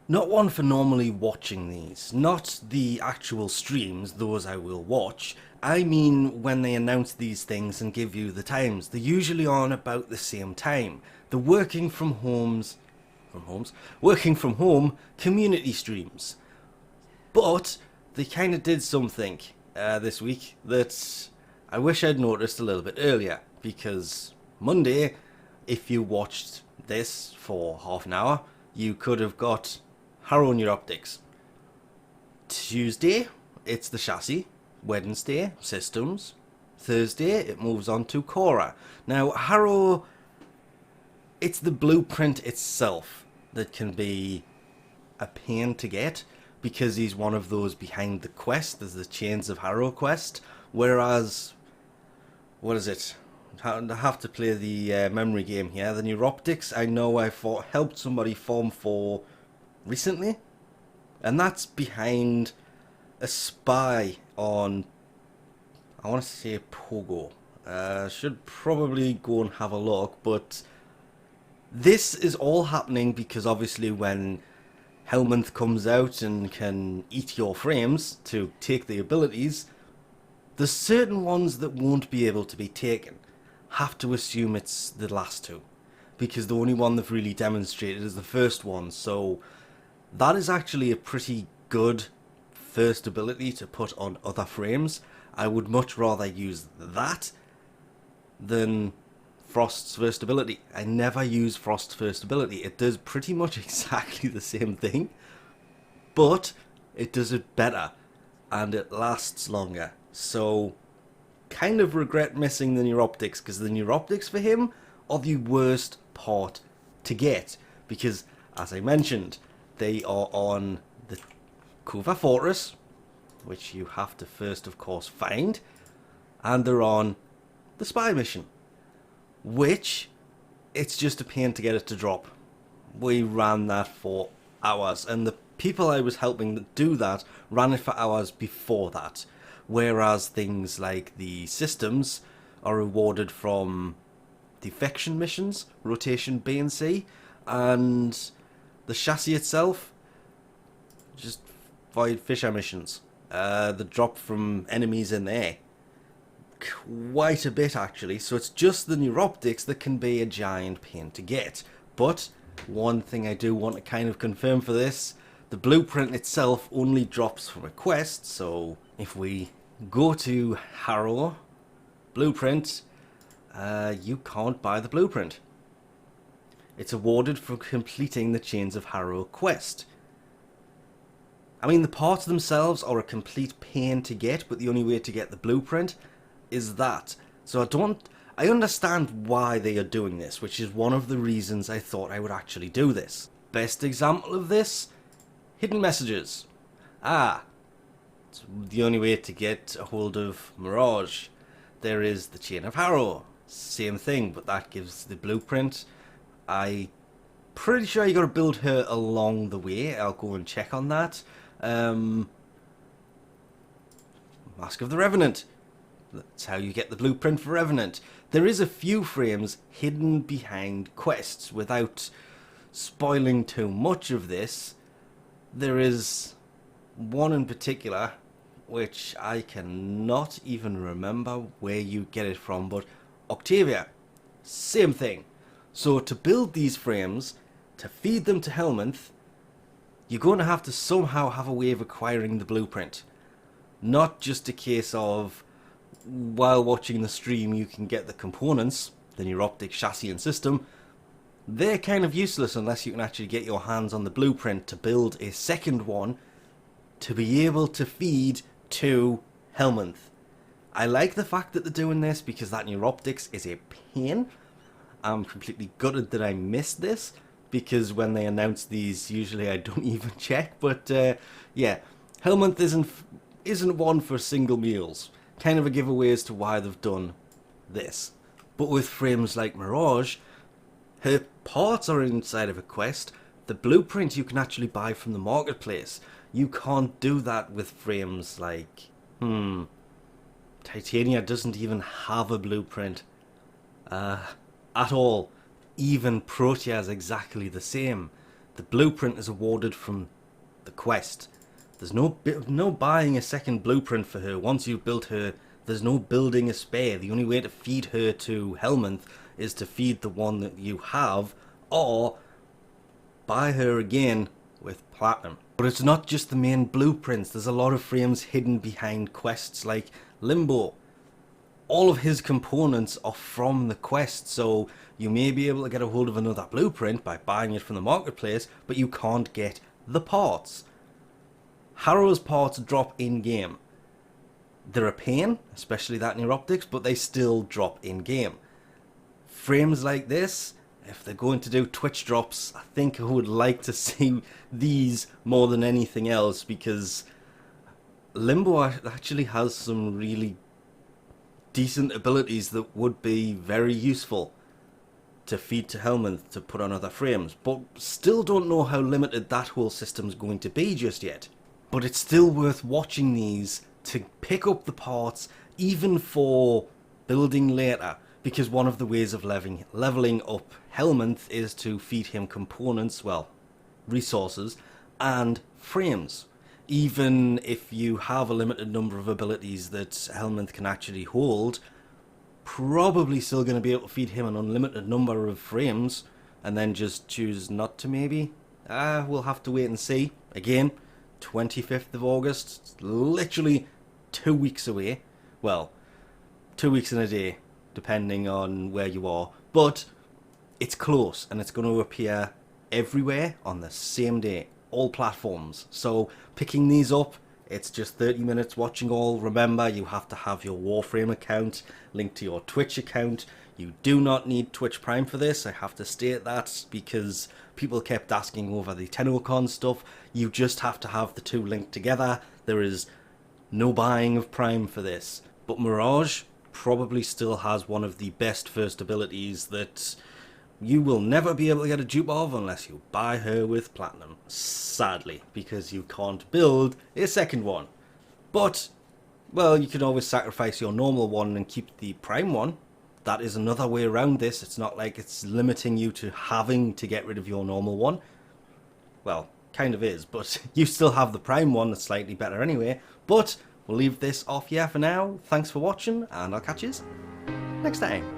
Not one for normally watching these. Not the actual streams, those I will watch. I mean when they announce these things and give you the times. They're usually on about the same time. The working from home community streams. But they kind of did something this week that I wish I'd noticed a little bit earlier. Because Monday, if you watched this for half an hour, you could have got Harrow in your optics. Tuesday, it's the chassis. Wednesday, systems. Thursday, it moves on to Cora. Now, Harrow, it's the blueprint itself that can be a pain to get, because he's one of those behind the quest. There's the Chains of Harrow quest. Whereas, what is it? I have to play the memory game here. The Neuroptics, I know I helped somebody form 4 recently, and that's behind a spy on, I want to say, Pogo. Should probably go and have a look, but this is all happening because obviously when Helminth comes out and can eat your frames to take the abilities, there's certain ones that won't be able to be taken. Have to assume it's the last two, because the only one they've really demonstrated is the first one, so that is actually a pretty good first ability to put on other frames. I would much rather use that than Frost's first ability. I never use Frost's first ability. It does pretty much exactly the same thing, but it does it better and it lasts longer. So kind of regret missing the Neuroptics, because the Neuroptics for him are the worst part to get, because as I mentioned, they are on the Kuva Fortress, which you have to first of course find, and they're on the spy mission, which it's just a pain to get it to drop. We ran that for hours, and the people I was helping do that ran it for hours before that. Whereas things like the systems are rewarded from defection missions, rotation B and C, and the chassis itself, just void fissure missions. The drop from enemies in there, quite a bit actually, so it's just the Neuroptics that can be a giant pain to get. But one thing I do want to kind of confirm for this, the blueprint itself only drops from a quest, so if we go to Harrow blueprint, you can't buy the blueprint. It's awarded for completing the Chains of Harrow quest. I mean, the parts themselves are a complete pain to get, but the only way to get the blueprint is that. So I understand why they are doing this, which is one of the reasons I thought I would actually do this. Best example of this, hidden messages. It's the only way to get a hold of Mirage. There is the Chain of Harrow, same thing, but that gives the blueprint. I pretty sure you got to build her along the way. I'll go and check on that. Mask of the Revenant. That's how you get the blueprint for Revenant. There is a few frames hidden behind quests. Without spoiling too much of this, there is one in particular which I cannot even remember where you get it from, but Octavia, same thing. So to build these frames, to feed them to Helminth, you're going to have to somehow have a way of acquiring the blueprint. Not just a case of, while watching the stream you can get the components, the Neuroptic chassis and system. They're kind of useless unless you can actually get your hands on the blueprint to build a second one to be able to feed to Helminth. I like the fact that they're doing this, because that Neuroptics is a pain. I'm completely gutted that I missed this, because when they announce these, usually I don't even check. But yeah, Helminth isn't one for single meals. Kind of a giveaway as to why they've done this. But with frames like Mirage, her parts are inside of a quest. The blueprint you can actually buy from the marketplace. You can't do that with frames like... Titania doesn't even have a blueprint. At all. Even Protea is exactly the same. The blueprint is awarded from the quest. There's no buying a second blueprint for her. Once you've built her, there's no building a spare. The only way to feed her to Helminth is to feed the one that you have, or buy her again with platinum. But it's not just the main blueprints. There's a lot of frames hidden behind quests like Limbo. All of his components are from the quest, so you may be able to get a hold of another blueprint by buying it from the marketplace, but you can't get the parts. Harrow's parts drop in-game. They're a pain, especially that near optics, but they still drop in-game. Frames like this, if they're going to do Twitch drops, I think I would like to see these more than anything else, because Limbo actually has some really decent abilities that would be very useful to feed to Helminth to put on other frames, but still don't know how limited that whole system's going to be just yet. But it's still worth watching these to pick up the parts, even for building later, because one of the ways of leveling up Helminth is to feed him components, well, resources, and frames. Even if you have a limited number of abilities that Helminth can actually hold, probably still going to be able to feed him an unlimited number of frames, and then just choose not to maybe? We'll have to wait and see. Again, 25th of August, literally 2 weeks away. Well, 2 weeks in a day, depending on where you are, but it's close, and it's going to appear everywhere on the same day, all platforms. So picking these up, it's just 30 minutes watching all. Remember, you have to have your Warframe account linked to your Twitch account. You do not need Twitch Prime for this. I have to state that because people kept asking over the TennoCon stuff. You just have to have the two linked together. There is no buying of Prime for this. But Mirage probably still has one of the best first abilities that you will never be able to get a dupe of unless you buy her with platinum. Sadly, because you can't build a second one. But, well, you can always sacrifice your normal one and keep the prime one. That is another way around this. It's not like it's limiting you to having to get rid of your normal one. Well, kind of is, but you still have the prime one that's slightly better anyway. But we'll leave this off here for now. Thanks for watching, and I'll catch you next time.